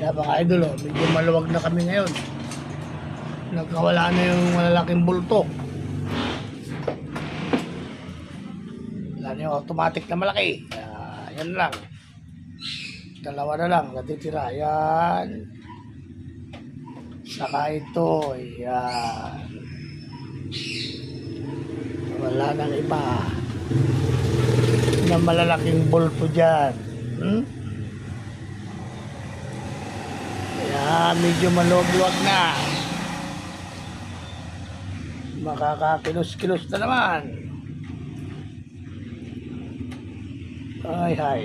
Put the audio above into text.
Kaya mga idol, medyo maluwag na kami ngayon. Nagkawala na yung malalaking bulto. Wala na yung automatic na malaki. Yan lang. Dalawa na lang natitira. Yan. Saka ito. Yan. Wala nang iba na malalaking bulto dyan. Kaya medyo maluwag-luwag na. Makakakilos-kilos na naman. Ay, hay.